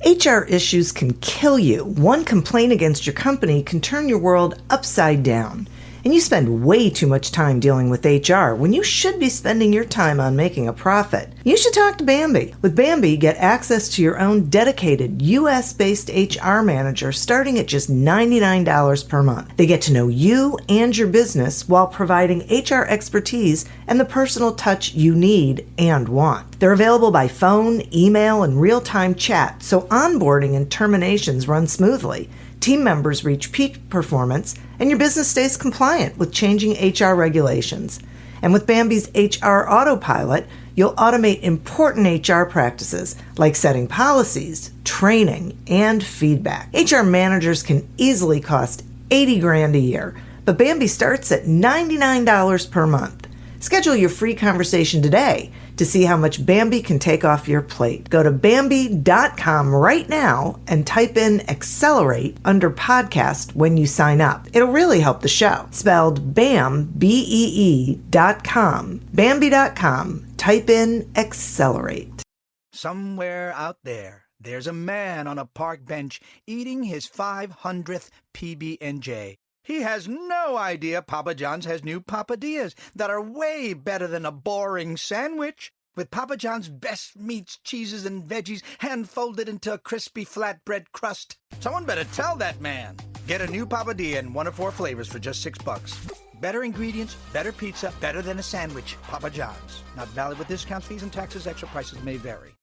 HR issues can kill you. One complaint against your company can turn your world upside down. And you spend way too much time dealing with HR when you should be spending your time on making a profit. You should talk to Bambi. With Bambi, get access to your own dedicated US-based HR manager starting at just $99 per month. They get to know you and your business while providing HR expertise and the personal touch you need and want. They're available by phone, email, and real-time chat, so onboarding and terminations run smoothly. Team members reach peak performance, and your business stays compliant with changing HR regulations. And with Bambi's HR Autopilot, you'll automate important HR practices like setting policies, training, and feedback. HR managers can easily cost $80,000 a year, but Bambi starts at $99 per month. Schedule your free conversation today to see how much Bambi can take off your plate. Go to Bambi.com right now and type in Accelerate under podcast when you sign up. It'll really help the show. Spelled BAM, BEE.com. Bambi.com. Type in Accelerate. Somewhere out there, there's a man on a park bench eating his 500th PB&J. He has no idea Papa John's has new Papadillas that are way better than a boring sandwich. With Papa John's best meats, cheeses, and veggies hand-folded into a crispy flatbread crust. Someone better tell that man. Get a new Papadilla in one of 4 flavors for just $6. Better ingredients, better pizza, better than a sandwich. Papa John's. Not valid with discounts, fees, and taxes. Extra prices may vary.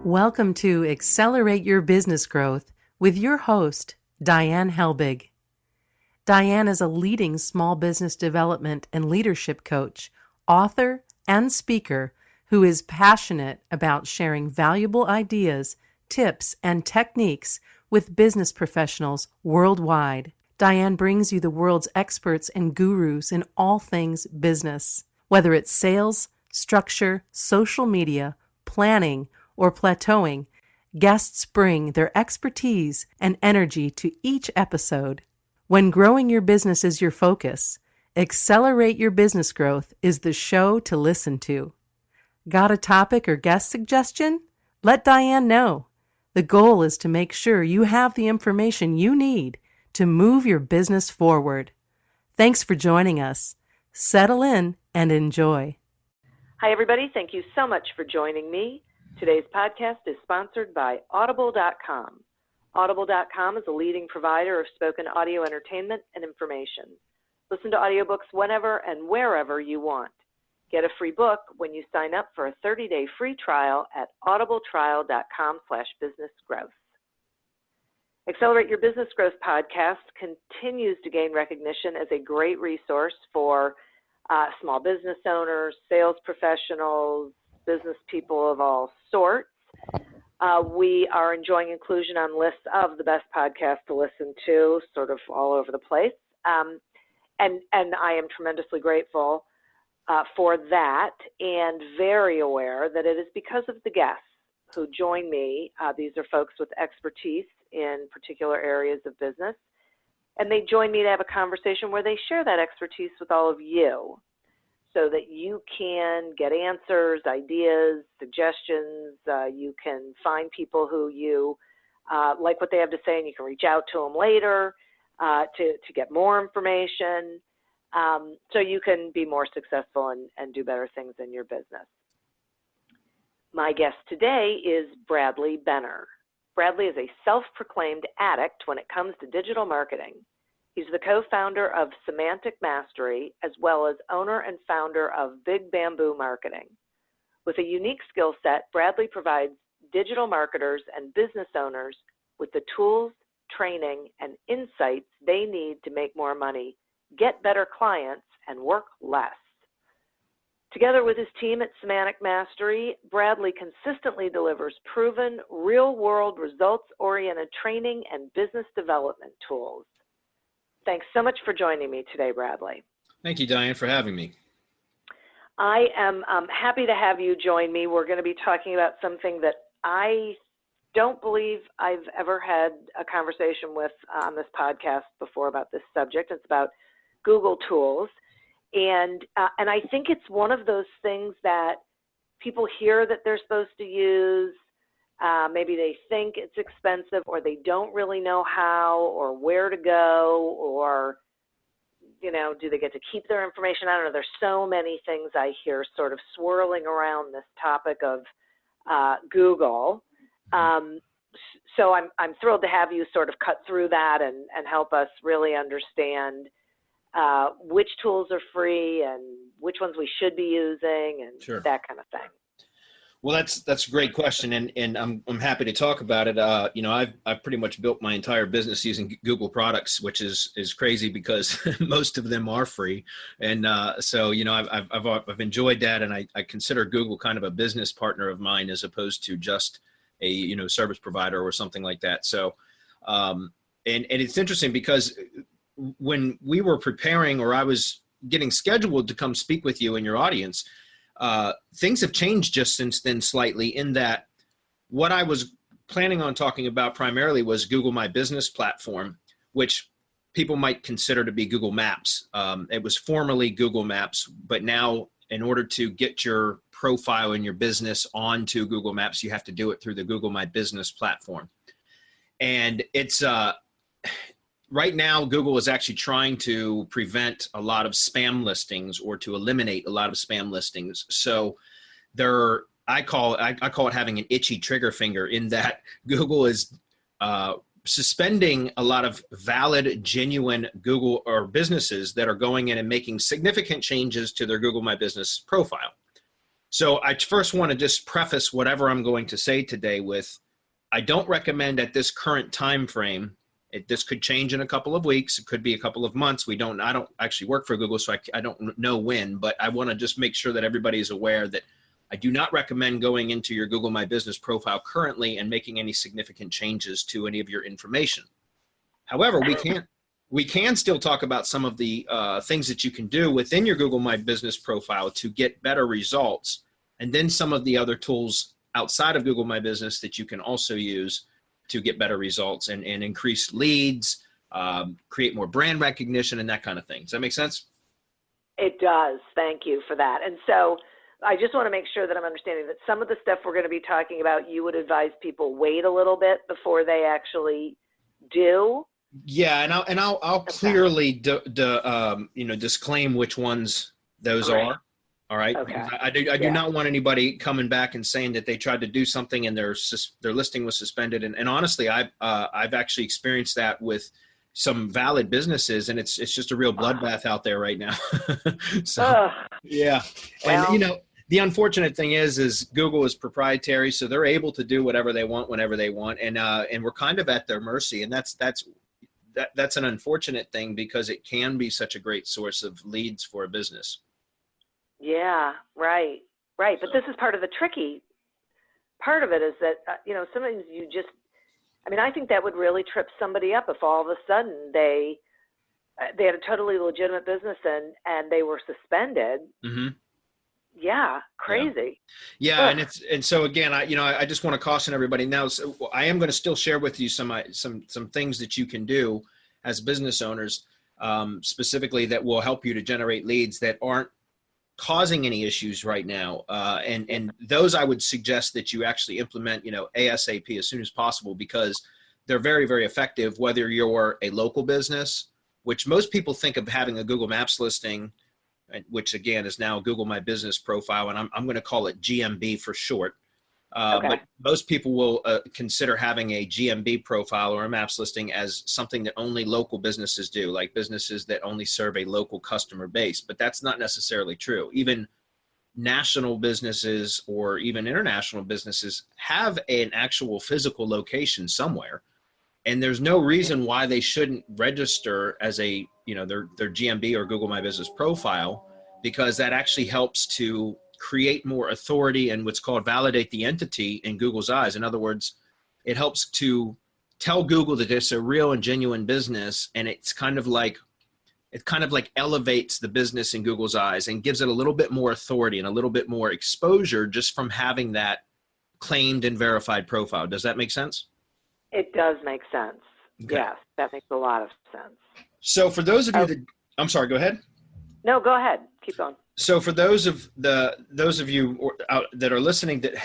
Welcome to Accelerate Your Business Growth with your host, Diane Helbig. Diane is a leading small business development and leadership coach, author, and speaker who is passionate about sharing valuable ideas, tips, and techniques with business professionals worldwide. Diane brings you the world's experts and gurus in all things business. Whether it's sales, structure, social media, planning, or plateauing, guests bring their expertise and energy to each episode. When growing your business is your focus, Accelerate Your Business Growth is the show to listen to. Got a topic or guest suggestion? Let Diane know. The goal is to make sure you have the information you need to move your business forward. Thanks for joining us. Settle in and enjoy. Hi, everybody. Thank you so much for joining me. Today's podcast is sponsored by Audible.com. Audible.com is a leading provider of spoken audio entertainment and information. Listen to audiobooks whenever and wherever you want. Get a free book when you sign up for a 30-day free trial at audibletrial.com/businessgrowth. Accelerate Your Business Growth podcast continues to gain recognition as a great resource for small business owners, sales professionals, business people of all sorts. We are enjoying inclusion on lists of the best podcasts to listen to, sort of all over the place. And I am tremendously grateful for that, and very aware that it is because of the guests who join me. These are folks with expertise in particular areas of business, and they join me to have a conversation where they share that expertise with all of you, so that you can get answers, ideas, suggestions. You can find people who you like what they have to say, and you can reach out to them later to get more information, so you can be more successful and do better things in your business. My guest today is Bradley Benner. Bradley is a self-proclaimed addict when it comes to digital marketing. He's the co-founder of Semantic Mastery, as well as owner and founder of Big Bamboo Marketing. With a unique skill set, Bradley provides digital marketers and business owners with the tools, training, and insights they need to make more money, get better clients, and work less. Together with his team at Semantic Mastery, Bradley consistently delivers proven, real-world, results-oriented training and business development tools. Thanks so much for joining me today, Bradley. Thank you, Diane, for having me. I am happy to have you join me. We're going to be talking about something that I don't believe I've ever had a conversation with on this podcast before about this subject. It's about Google tools. And I think it's one of those things that people hear that they're supposed to use. Maybe they think it's expensive, or they don't really know how or where to go, or, you know, do they get to keep their information? I don't know. There's so many things I hear sort of swirling around this topic of Google. So I'm thrilled to have you sort of cut through that and help us really understand which tools are free and which ones we should be using and Sure. that kind of thing. Well, that's a great question, and I'm happy to talk about it. You know, I've pretty much built my entire business using Google products, which is crazy because most of them are free, and so you know I've enjoyed that, and I consider Google kind of a business partner of mine as opposed to just a service provider or something like that. So, and it's interesting because when we were preparing, or I was getting scheduled to come speak with you and your audience, things have changed just since then slightly, in that what I was planning on talking about primarily was Google My Business platform, which people might consider to be Google Maps. It was formerly Google Maps, but now in order to get your profile and your business onto Google Maps, you have to do it through the Google My Business platform. And it's right now, Google is actually trying to prevent a lot of spam listings, or to eliminate a lot of spam listings. So I call it having an itchy trigger finger, in that Google is suspending a lot of valid, genuine Google or businesses that are going in and making significant changes to their Google My Business profile. So I first want to just preface whatever I'm going to say today with, I don't recommend at this current time frame. This could change in a couple of weeks. It could be a couple of months. I don't actually work for Google, so I don't know when, but I want to just make sure that everybody is aware that I do not recommend going into your Google My Business profile currently and making any significant changes to any of your information. However, we can still talk about some of the things that you can do within your Google My Business profile to get better results, and then some of the other tools outside of Google My Business that you can also use to get better results and increase leads, create more brand recognition, and that kind of thing. Does that make sense? It does. Thank you for that. And so I just want to make sure that I'm understanding that some of the stuff we're going to be talking about, you would advise people wait a little bit before they actually do. Yeah, and I'll clearly disclaim which ones those are. All right. Okay. I do not want anybody coming back and saying that they tried to do something and their listing was suspended. And honestly, I've actually experienced that with some valid businesses, and it's just a real bloodbath out there right now. So yeah, well, and the unfortunate thing is Google is proprietary, so they're able to do whatever they want whenever they want, and we're kind of at their mercy, and that's an unfortunate thing because it can be such a great source of leads for a business. Yeah, right. But this is part of the tricky part of it, is that, sometimes you just, I think that would really trip somebody up if all of a sudden they had a totally legitimate business and they were suspended. Mm-hmm. Yeah, crazy. Yeah, and so again, I just want to caution everybody now. So I am going to still share with you some things that you can do as business owners, specifically that will help you to generate leads that aren't causing any issues right now. And those I would suggest that you actually implement, ASAP, as soon as possible, because they're very, very effective, whether you're a local business, which most people think of having a Google Maps listing, which again is now Google My Business profile. And I'm going to call it GMB for short. Okay. But most people will consider having a GMB profile or a Maps listing as something that only local businesses do, like businesses that only serve a local customer base. But that's not necessarily true. Even national businesses or even international businesses have an actual physical location somewhere. And there's no reason why they shouldn't register as their GMB or Google My Business profile, because that actually helps to create more authority and what's called validate the entity in Google's eyes. In other words, it helps to tell Google that it's a real and genuine business, and it's kind of like it kind of like elevates the business in Google's eyes and gives it a little bit more authority and a little bit more exposure just from having that claimed and verified profile. Does that make sense? It does make sense. Okay. Yes, that makes a lot of sense. So for those of you that, I'm sorry, go ahead. No, go ahead. Keep going. So for those of you that are listening that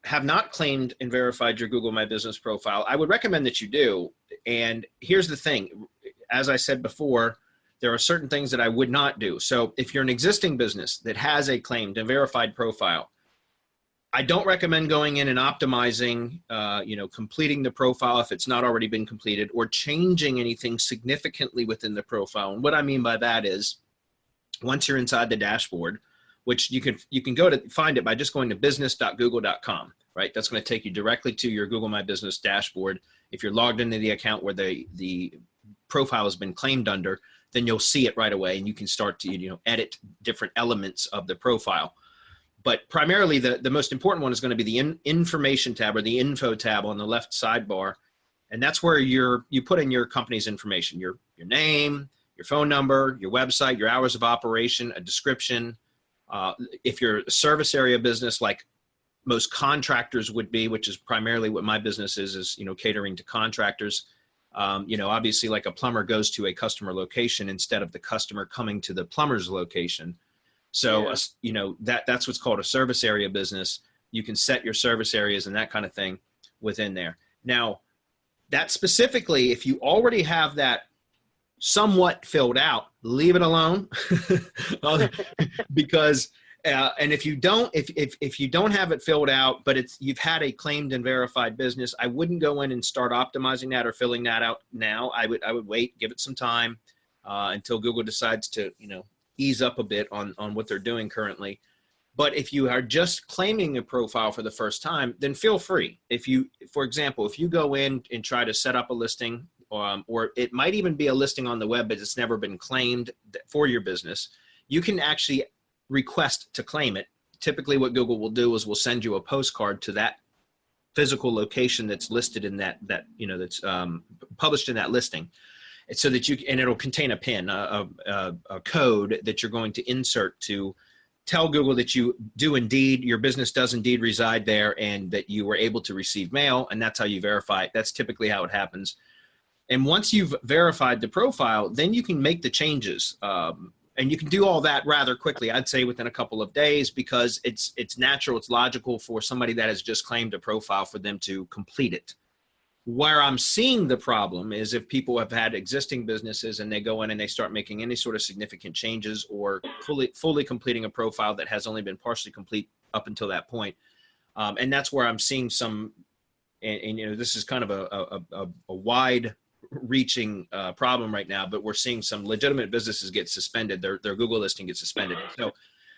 have not claimed and verified your Google My Business profile, I would recommend that you do. And here's the thing, as I said before, there are certain things that I would not do. So if you're an existing business that has a claimed and verified profile, I don't recommend going in and optimizing, completing the profile if it's not already been completed, or changing anything significantly within the profile. And what I mean by that is, once you're inside the dashboard, which you can go to find it by just going to business.google.com, right? That's going to take you directly to your Google My Business dashboard. If you're logged into the account where the profile has been claimed under, then you'll see it right away, and you can start to edit different elements of the profile. But primarily, the most important one is going to be the information tab, or the info tab on the left sidebar, and that's where you put in your company's information, your name, your phone number, your website, your hours of operation, a description. If you're a service area business, like most contractors would be, which is primarily what my business is catering to contractors. Obviously, like a plumber goes to a customer location instead of the customer coming to the plumber's location. So, that's what's called a service area business. You can set your service areas and that kind of thing within there. Now, that specifically, if you already have that somewhat filled out, leave it alone. Because and if you don't have it filled out, but you've had a claimed and verified business, I wouldn't go in and start optimizing that or filling that out now. I would wait, give it some time until Google decides to ease up a bit on what they're doing currently. But if you are just claiming a profile for the first time, then feel free. For example, if you go in and try to set up a listing, or it might even be a listing on the web, but it's never been claimed for your business, you can actually request to claim it. Typically what Google will do is we'll send you a postcard to that physical location that's listed in that's published in that listing, so that and it'll contain a PIN, a code that you're going to insert to tell Google that your business does indeed reside there, and that you were able to receive mail, and that's how you verify it. That's typically how it happens. And once you've verified the profile, then you can make the changes. And you can do all that rather quickly, I'd say within a couple of days, because it's natural, it's logical for somebody that has just claimed a profile for them to complete it. Where I'm seeing the problem is if people have had existing businesses and they go in and they start making any sort of significant changes, or fully completing a profile that has only been partially complete up until that point. And that's where I'm seeing some, and this is kind of a wide reaching problem right now, but we're seeing some legitimate businesses get suspended. Their Google listing gets suspended. So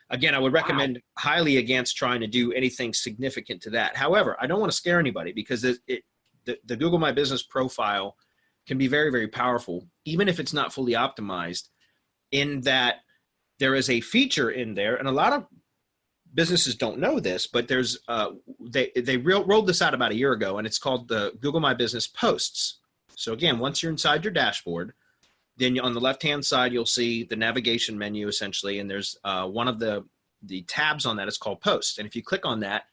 again, I would recommend highly against trying to do anything significant to that. However, I don't want to scare anybody, because the Google My Business profile can be very, very powerful, even if it's not fully optimized, in that there is a feature in there, and a lot of businesses don't know this, but there's they rolled this out about a year ago, and it's called the Google My Business Posts. So again, once you're inside your dashboard, then on the left-hand side, you'll see the navigation menu essentially, and there's one of the tabs on that is called Posts. And if you click on that,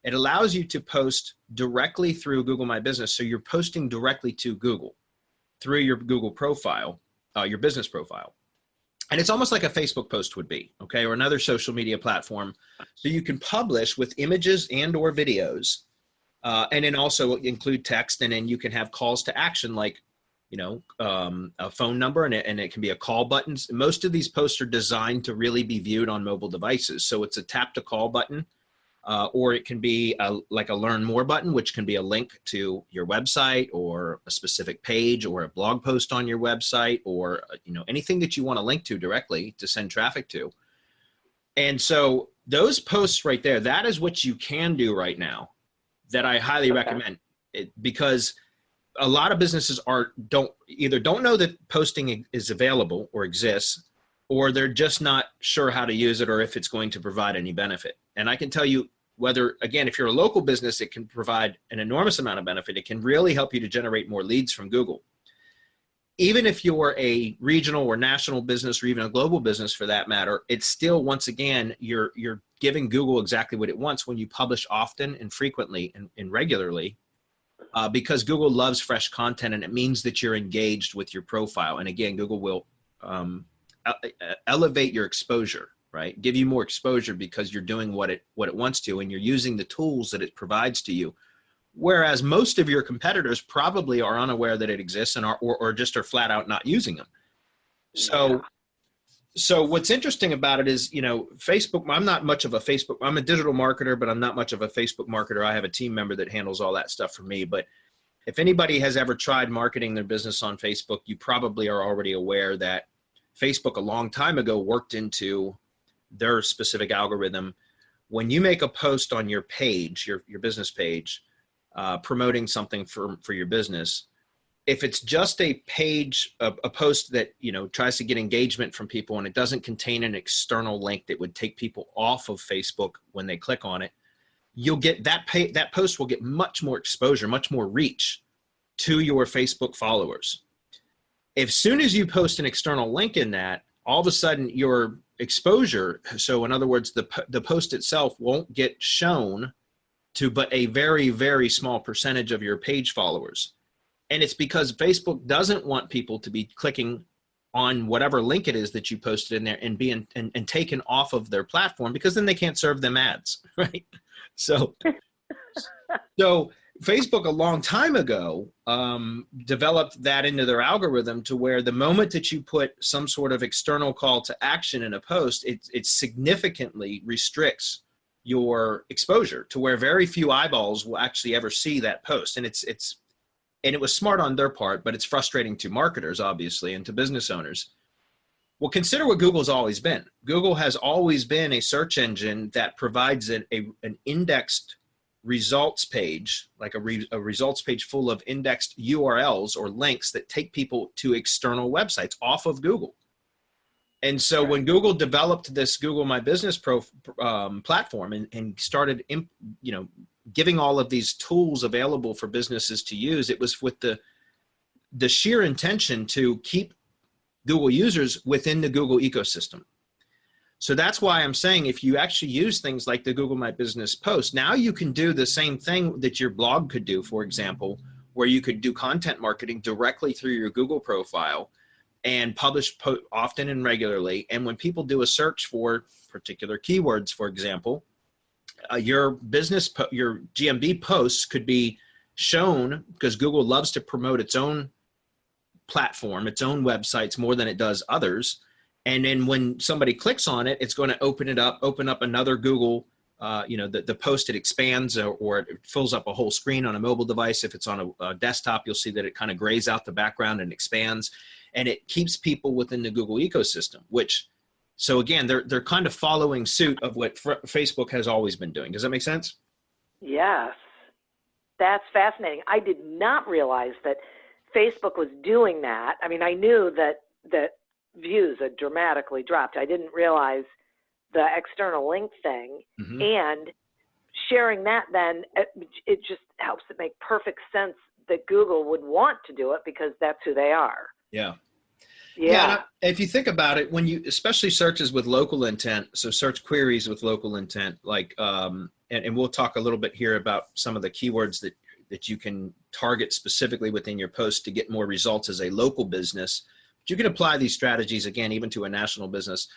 it allows you to post directly through Google My Business. So you're posting directly to Google through your Google profile, your business profile. And it's almost like a Facebook post would be, okay, or another social media platform. So you can publish with images and or videos, and then also include text, and then you can have calls to action, like a phone number, and it can be a call button. Most of these posts are designed to really be viewed on mobile devices. So it's a tap to call button, or it can be like a learn more button, which can be a link to your website or a specific page or a blog post on your website, or anything that you want to link to directly to send traffic to. And so those posts right there, that is what you can do right now, that I highly recommend it, because a lot of businesses don't know that posting is available or exists, or they're just not sure how to use it or if it's going to provide any benefit. And I can tell you, whether, again, if you're a local business, it can provide an enormous amount of benefit. It can really help you to generate more leads from Google. even if you're a regional or national business or even a global business for that matter, it's still, once again, you're giving Google exactly what it wants when you publish often and frequently and regularly, because Google loves fresh content, and it means that you're engaged with your profile. And again, Google will elevate your exposure, right? Give you more exposure because you're doing what it wants to, and you're using the tools that it provides to you. Whereas most of your competitors probably are unaware that it exists and or just are flat out not using them. So what's interesting about it is, Facebook, I'm not much of a Facebook, I'm a digital marketer, but I'm not much of a Facebook marketer. I have a team member that handles all that stuff for me. But if anybody has ever tried marketing their business on Facebook, you probably are already aware that Facebook a long time ago worked into their specific algorithm. When you make a post on your page, your business page, promoting something for your business, if it's just a page, a post that tries to get engagement from people and it doesn't contain an external link that would take people off of Facebook when they click on it, you'll get that post will get much more exposure, much more reach to your Facebook followers. As soon as you post an external link in that, all of a sudden your exposure, so in other words, the post itself won't get shown to but a very, very small percentage of your page followers. And it's because Facebook doesn't want people to be clicking on whatever link it is that you posted in there and being and taken off of their platform, because then they can't serve them ads, right? So Facebook a long time ago developed that into their algorithm to where the moment that you put some sort of external call to action in a post, it significantly restricts your exposure to where very few eyeballs will actually ever see that post. And it was smart on their part, but it's frustrating to marketers, obviously, and to business owners. Well, consider what Google's always been. Google has always been a search engine that provides an indexed results page, like a results page full of indexed URLs or links that take people to external websites off of Google. And so when Google developed this Google My Business platform and started, giving all of these tools available for businesses to use, it was with the sheer intention to keep Google users within the Google ecosystem. So that's why I'm saying if you actually use things like the Google My Business post, now you can do the same thing that your blog could do, for example, where you could do content marketing directly through your Google profile and publish often and regularly. And when people do a search for particular keywords, for example, your GMB posts could be shown, because Google loves to promote its own platform, its own websites more than it does others. And then when somebody clicks on it, it's going to open up another Google, the post, it expands or it fills up a whole screen on a mobile device. If it's on a desktop, you'll see that it kind of grays out the background and expands, and it keeps people within the Google ecosystem, so again, they're kind of following suit of what Facebook has always been doing. Does that make sense? Yes. That's fascinating. I did not realize that Facebook was doing that. I mean, I knew that views had dramatically dropped. I didn't realize the external link thing. Mm-hmm. And sharing that, then it just helps it make perfect sense that Google would want to do it because that's who they are. Yeah. Yeah. If you think about it, especially searches with local intent, so search queries with local intent, like, and we'll talk a little bit here about some of the keywords that you can target specifically within your post to get more results as a local business. But you can apply these strategies again, even to a national business.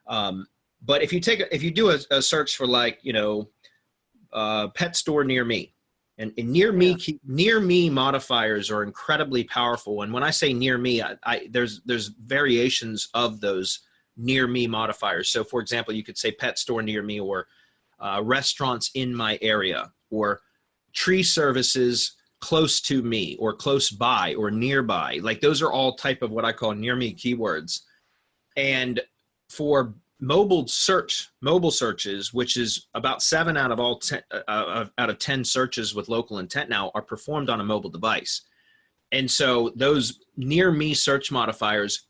But if you do a search for pet store near me, and near me modifiers are incredibly powerful. And when I say near me, there's variations of those near me modifiers. So for example, you could say pet store near me, or restaurants in my area, or tree services close to me, or close by, or nearby. Like those are all type of what I call near me keywords. And for mobile searches, which is about 7 out of 10 searches with local intent now, are performed on a mobile device. And so those near me search modifiers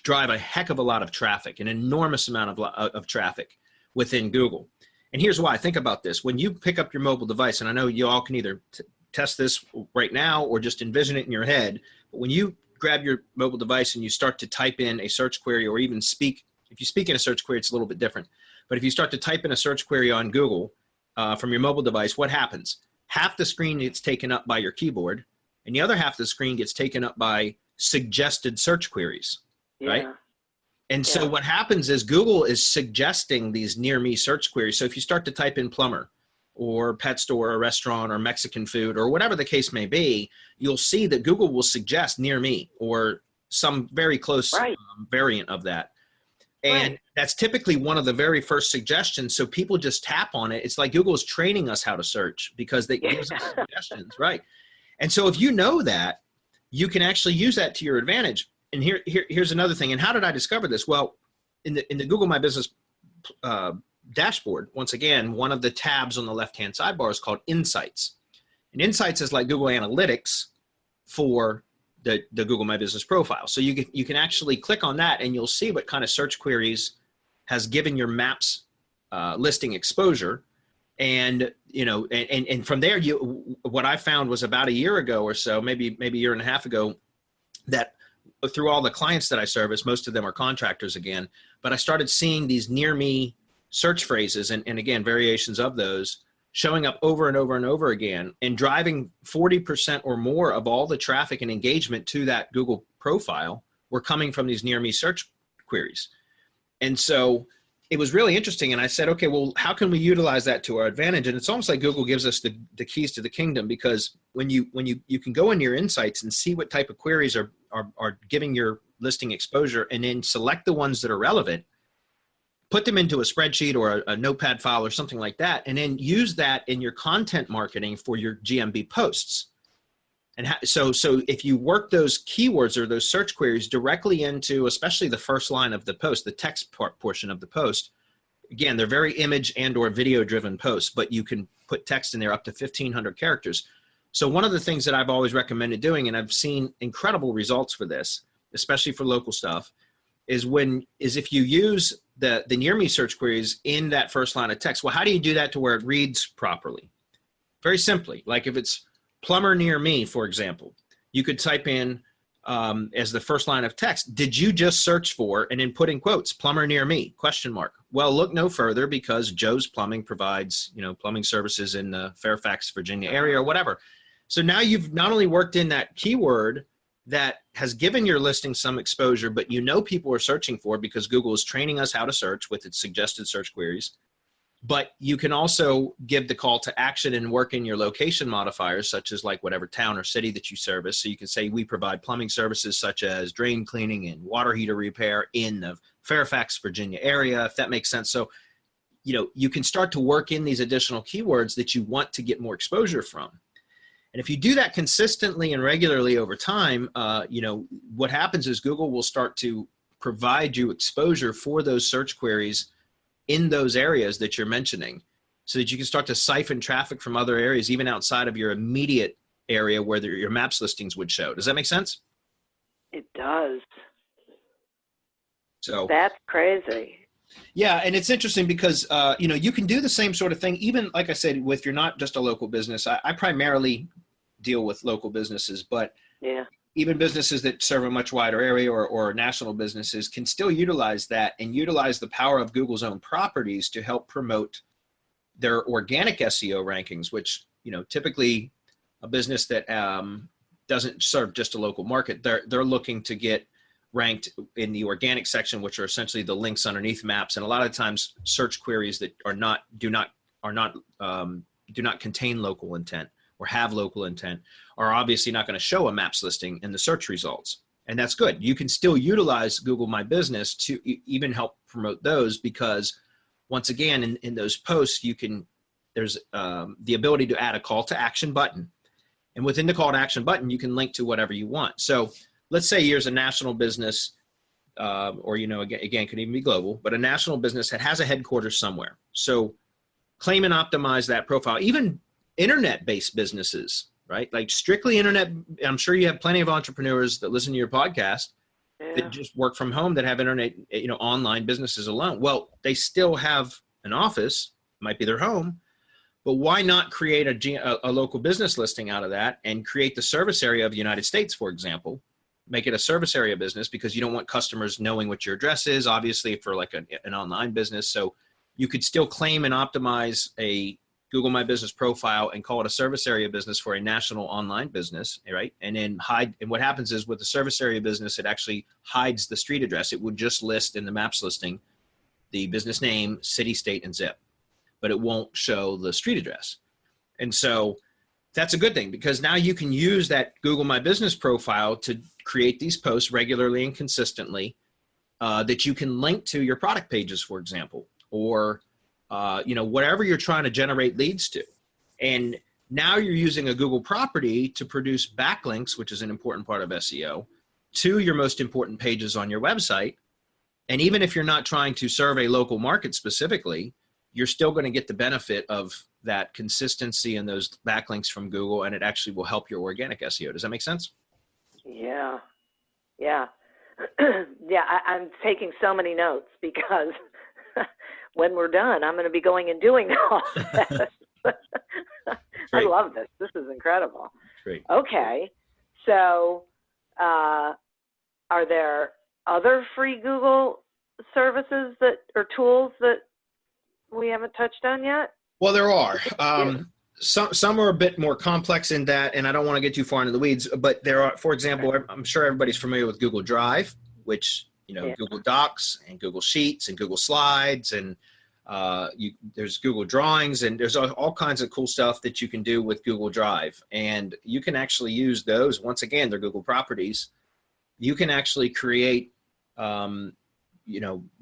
drive a heck of a lot of traffic, an enormous amount of traffic within Google. And here's why. Think about this. When you pick up your mobile device, and I know you all can either test this right now or just envision it in your head, but when you grab your mobile device and you start to type in a search query, or even speak, if you speak in a search query, it's a little bit different. But if you start to type in a search query on Google from your mobile device, what happens? Half the screen gets taken up by your keyboard, and the other half of the screen gets taken up by suggested search queries, right? And so what happens is Google is suggesting these near me search queries. So if you start to type in plumber or pet store or restaurant or Mexican food or whatever the case may be, you'll see that Google will suggest near me or some very close variant of that. And that's typically one of the very first suggestions. So people just tap on it. It's like Google is training us how to search because they give us suggestions, right? And so if you know that, you can actually use that to your advantage. And here's another thing. And how did I discover this? Well, in the Google My Business dashboard, once again, one of the tabs on the left-hand sidebar is called Insights. And Insights is like Google Analytics for the Google My Business profile. So you can actually click on that and you'll see what kind of search queries has given your maps listing exposure. And, and from there, what I found was about a year ago or so, maybe a year and a half ago, that through all the clients that I service, most of them are contractors again, but I started seeing these near me search phrases and again, variations of those showing up over and over and over again and driving 40% or more of all the traffic and engagement to that Google profile were coming from these near me search queries. And so it was really interesting. And I said, okay, well, how can we utilize that to our advantage? And it's almost like Google gives us the keys to the kingdom, because when you can go into your insights and see what type of queries are giving your listing exposure, and then select the ones that are relevant, put them into a spreadsheet or a notepad file or something like that, and then use that in your content marketing for your GMB posts. And so if you work those keywords or those search queries directly into, especially the first line of the post, the text portion of the post, again, they're very image and or video driven posts, but you can put text in there up to 1,500 characters. So one of the things that I've always recommended doing, and I've seen incredible results for this, especially for local stuff, is if you use the near me search queries in that first line of text. Well, how do you do that to where it reads properly? Very simply, like if it's plumber near me, for example, you could type in as the first line of text, did you just search for, and then put in quotes, plumber near me, ? Well, look no further because Joe's Plumbing provides, plumbing services in the Fairfax, Virginia area or whatever. So now you've not only worked in that keyword that has given your listing some exposure, but people are searching for, because Google is training us how to search with its suggested search queries. But you can also give the call to action and work in your location modifiers, such as like whatever town or city that you service. So you can say, we provide plumbing services such as drain cleaning and water heater repair in the Fairfax, Virginia area, if that makes sense. So, you can start to work in these additional keywords that you want to get more exposure from. And if you do that consistently and regularly over time, what happens is Google will start to provide you exposure for those search queries in those areas that you're mentioning, so that you can start to siphon traffic from other areas, even outside of your immediate area where your maps listings would show. Does that make sense? It does. So that's crazy. Yeah, and it's interesting because, you can do the same sort of thing, even, like I said, with you're not just a local business. I primarily deal with local businesses, but even businesses that serve a much wider area or national businesses can still utilize that and utilize the power of Google's own properties to help promote their organic SEO rankings, which, typically a business that doesn't serve just a local market, they're looking to get ranked in the organic section, which are essentially the links underneath maps. And a lot of times search queries that do not contain local intent or have local intent are obviously not going to show a maps listing in the search results. And that's good. You can still utilize Google My Business to even help promote those, because once again, in those posts, there's the ability to add a call to action button. And within the call to action button, you can link to whatever you want. So let's say here's a national business, or, again, could even be global, but a national business that has a headquarters somewhere. So claim and optimize that profile. Even internet-based businesses, right? Like strictly internet. I'm sure you have plenty of entrepreneurs that listen to your podcast that just work from home, that have internet, online businesses alone. Well, they still have an office, might be their home, but why not create a local business listing out of that and create the service area of the United States, for example, make it a service area business because you don't want customers knowing what your address is, obviously, for like an online business. So you could still claim and optimize a Google My Business profile and call it a service area business for a national online business, right? And then hide. And what happens is with the service area business, it actually hides the street address. It would just list in the maps listing the business name, city, state, and zip, but it won't show the street address. And so that's a good thing because now you can use that Google My Business profile to create these posts regularly and consistently that you can link to your product pages, for example, or whatever you're trying to generate leads to. And now you're using a Google property to produce backlinks, which is an important part of SEO, to your most important pages on your website. And even if you're not trying to serve a local market specifically, you're still going to get the benefit of that consistency and those backlinks from Google, and it actually will help your organic SEO. Does that make sense? Yeah. Yeah. I'm taking so many notes because when we're done, I'm going to be going and doing all this. I love this. This is incredible. Great. Okay. So are there other free Google services or tools that we haven't touched on yet? Well, there are. Some are a bit more complex in that, and I don't want to get too far into the weeds, but there are, for example, I'm sure everybody's familiar with Google Drive, which, Google Docs and Google Sheets and Google Slides, and there's Google Drawings, and there's all kinds of cool stuff that you can do with Google Drive. And you can actually use those. Once again, they're Google properties. You can actually create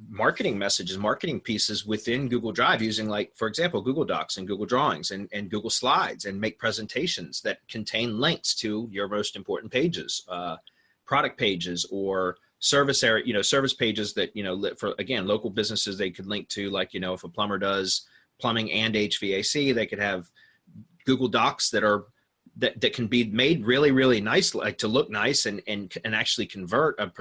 marketing messages, marketing pieces within Google Drive using, like, for example, Google Docs and Google Drawings and Google Slides, and make presentations that contain links to your most important pages, product pages, or service area, service pages that, for, again, local businesses, they could link to, like, if a plumber does plumbing and HVAC, they could have Google Docs that can be made really, really nice, like to look nice, and actually convert a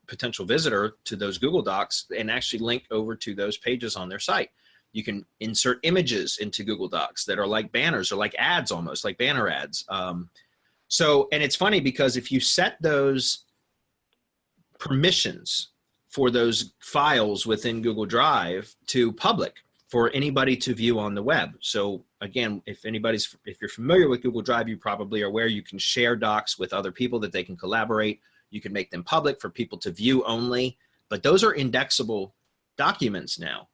potential visitor to those Google Docs and actually link over to those pages on their site. You can insert images into Google Docs that are like banners or like ads, almost like banner ads. And it's funny because if you set those permissions for those files within Google Drive to public, for anybody to view on the web. So again, if you're familiar with Google Drive, you probably are aware you can share docs with other people that they can collaborate. You can make them public for people to view only, but those are indexable documents now.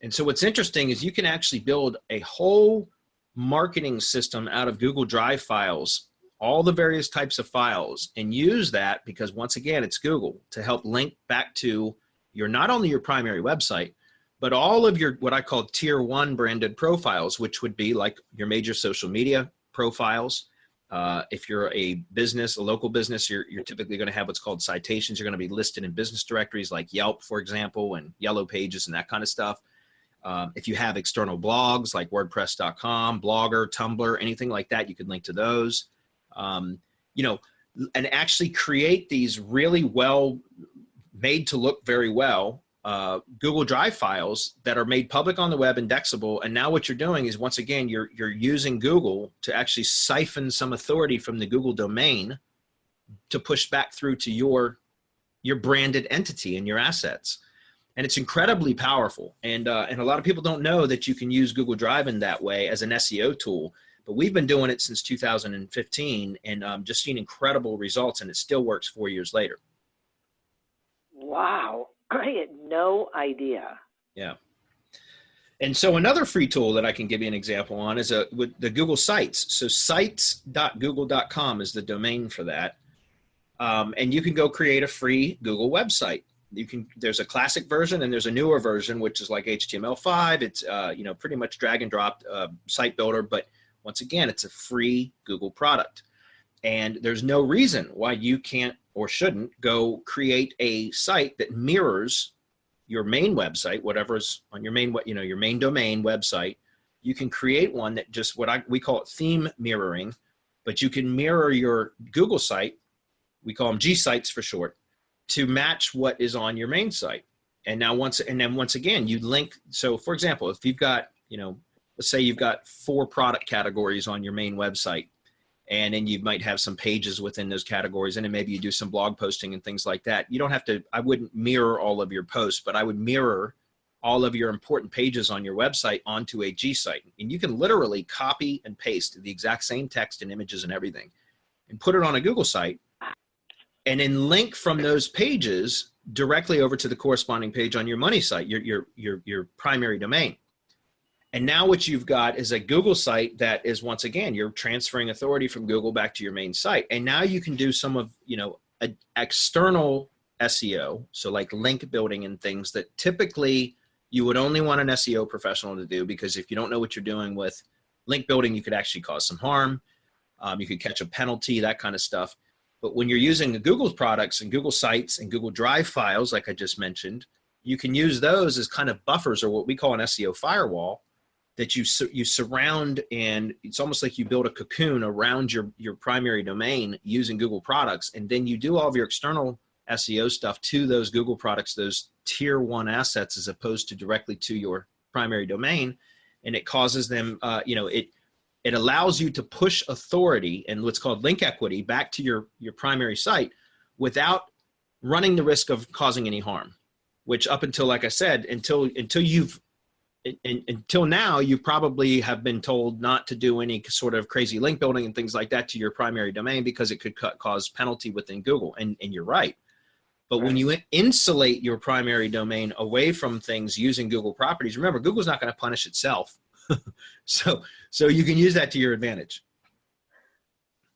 And so what's interesting is you can actually build a whole marketing system out of Google Drive files, all the various types of files, and use that, because once again, it's Google, to help link back to not only your primary website, but all of your, what I call tier 1 branded profiles, which would be like your major social media profiles. If you're a local business, you're typically going to have what's called citations. You're going to be listed in business directories like Yelp, for example, and Yellow Pages and that kind of stuff. If you have external blogs like WordPress.com, Blogger, Tumblr, anything like that, you could link to those. And actually create these really well made to look very well Google Drive files that are made public on the web, indexable. And now what you're doing is, once again, you're using Google to actually siphon some authority from the Google domain to push back through to your branded entity and your assets. And it's incredibly powerful. And a lot of people don't know that you can use Google Drive in that way as an SEO tool. But we've been doing it since 2015 and just seen incredible results, and it still works 4 years later. Wow. I had no idea. Yeah. And so another free tool that I can give you an example on is with the Google Sites. So sites.google.com is the domain for that. And you can go create a free Google website. There's a classic version and there's a newer version, which is like HTML5. It's, pretty much drag and drop site builder. But once again, it's a free Google product. And there's no reason why you can't or shouldn't go create a site that mirrors your main website, whatever's on your main, your main domain website. You can create one that just we call it theme mirroring, but you can mirror your Google site. We call them G sites for short, to match what is on your main site. And then once again, you link. So for example, if you've got, let's say you've got 4 product categories on your main website, And then you might have some pages within those categories, and then maybe you do some blog posting and things like that. You don't have to, I wouldn't mirror all of your posts, but I would mirror all of your important pages on your website onto a G site. And you can literally copy and paste the exact same text and images and everything and put it on a Google site, and then link from those pages directly over to the corresponding page on your money site, your primary domain. And now what you've got is a Google site that is, once again, you're transferring authority from Google back to your main site. And now you can do some of, external SEO. So like link building and things that typically you would only want an SEO professional to do, because if you don't know what you're doing with link building, you could actually cause some harm. You could catch a penalty, that kind of stuff. But when you're using the Google products and Google Sites and Google Drive files, like I just mentioned, you can use those as kind of buffers, or what we call an SEO firewall, that you surround, and it's almost like you build a cocoon around your primary domain using Google products. And then you do all of your external SEO stuff to those Google products, those tier 1 assets, as opposed to directly to your primary domain. And it causes them, it allows you to push authority and what's called link equity back to your primary site without running the risk of causing any harm, which up until, like I said, until now, you probably have been told not to do any sort of crazy link building and things like that to your primary domain, because it could cause penalty within Google. And you're right. But when you insulate your primary domain away from things using Google properties, remember, Google's not going to punish itself. So you can use that to your advantage.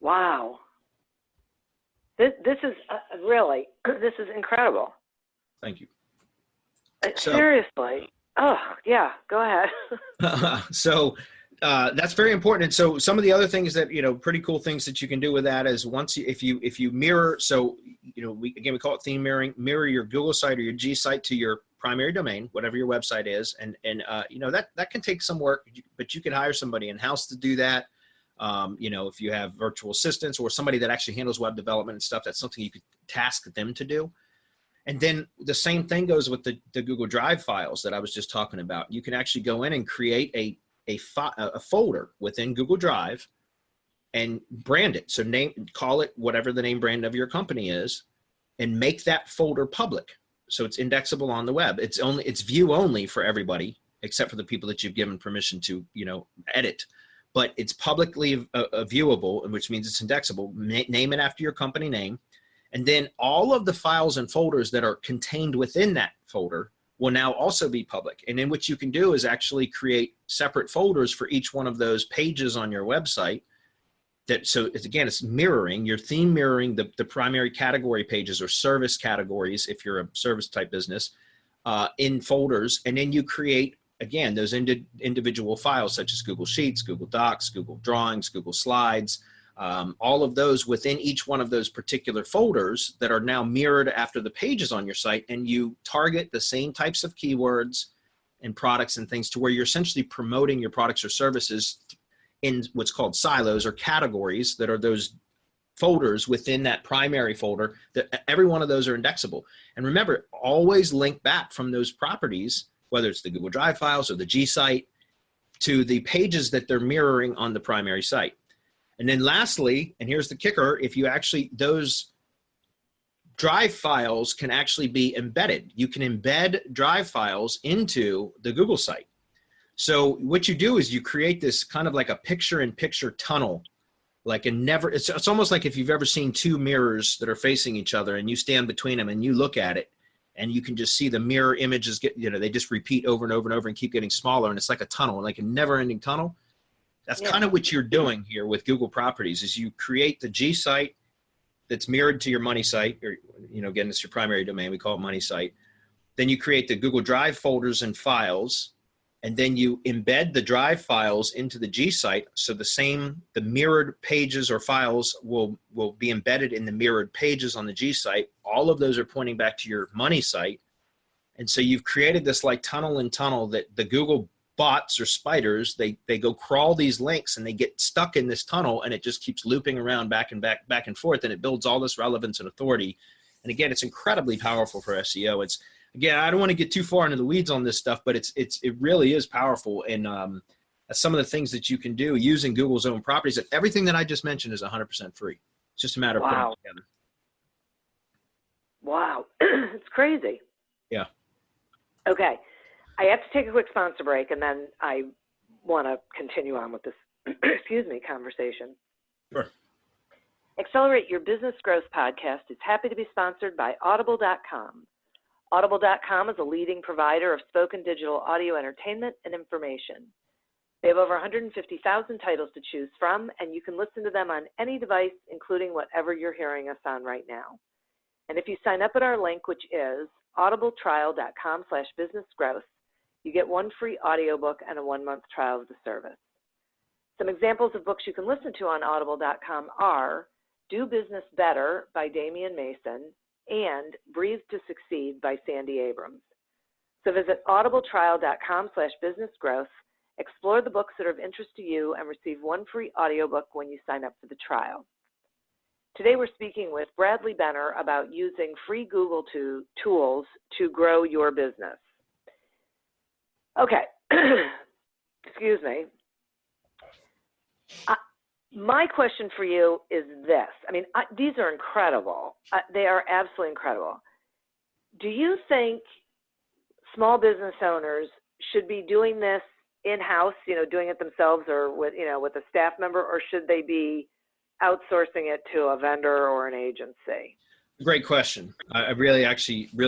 Wow. This is really, this is incredible. Thank you. Seriously. Oh, yeah, go ahead. So that's very important. And so some of the other things that, pretty cool things that you can do with that is if you mirror, so, we call it theme mirroring, mirror your Google site or your G site to your primary domain, whatever your website is. And that can take some work, but you could hire somebody in-house to do that. If you have virtual assistants or somebody that actually handles web development and stuff, that's something you could task them to do. And then the same thing goes with the Google Drive files that I was just talking about. You can actually go in and create a folder within Google Drive and brand it. So call it whatever the name brand of your company is, and make that folder public. So it's indexable on the web. It's view only for everybody, except for the people that you've given permission to, edit. But it's publicly viewable, which means it's indexable. Name it after your company name. And then all of the files and folders that are contained within that folder will now also be public. And then what you can do is actually create separate folders for each one of those pages on your website. It's mirroring, your theme mirroring the primary category pages or service categories, if you're a service type business, in folders. And then you create, again, those individual files such as Google Sheets, Google Docs, Google Drawings, Google Slides, all of those within each one of those particular folders that are now mirrored after the pages on your site. And you target the same types of keywords and products and things to where you're essentially promoting your products or services in what's called silos or categories that are those folders within that primary folder. That every one of those are indexable. And remember, always link back from those properties, whether it's the Google Drive files or the G site, to the pages that they're mirroring on the primary site. And then lastly, and here's the kicker, those Drive files can actually be embedded. You can embed Drive files into the Google site. So what you do is you create this kind of like a picture-in-picture tunnel, it's almost like if you've ever seen two mirrors that are facing each other and you stand between them and you look at it, and you can just see the mirror images they just repeat over and over and over and keep getting smaller, and it's like a tunnel, like a never-ending tunnel. That's kind of what you're doing here with Google properties, is you create the G site that's mirrored to your money site, or, again, it's your primary domain. We call it money site. Then you create the Google Drive folders and files, and then you embed the Drive files into the G site. So the mirrored pages or files will be embedded in the mirrored pages on the G site. All of those are pointing back to your money site. And so you've created this like tunnel and tunnel that the Google bots or spiders, they go crawl these links and they get stuck in this tunnel, and it just keeps looping around back and forth, and it builds all this relevance and authority. And again, it's incredibly powerful for SEO. Again, I don't want to get too far into the weeds on this stuff, but it really is powerful. And some of the things that you can do using Google's own properties. And everything that I just mentioned is 100% free. It's just a matter of putting it together. Wow. It's crazy. Yeah. Okay. I have to take a quick sponsor break, and then I want to continue on with this, conversation. Sure. Accelerate Your Business Growth podcast is happy to be sponsored by Audible.com. Audible.com is a leading provider of spoken digital audio entertainment and information. They have over 150,000 titles to choose from, and you can listen to them on any device, including whatever you're hearing us on right now. And if you sign up at our link, which is audibletrial.com/businessgrowth, you get one free audiobook and a 1-month trial of the service. Some examples of books you can listen to on audible.com are Do Business Better by Damian Mason and Breathe to Succeed by Sandy Abrams. So visit audibletrial.com/businessgrowth, explore the books that are of interest to you, and receive one free audiobook when you sign up for the trial. Today we're speaking with Bradley Benner about using free Google tools to grow your business. Okay, excuse me. My question for you is this. I mean, these are incredible. They are absolutely incredible. Do you think small business owners should be doing this in-house, doing it themselves or with a staff member, or should they be outsourcing it to a vendor or an agency? Great question. I really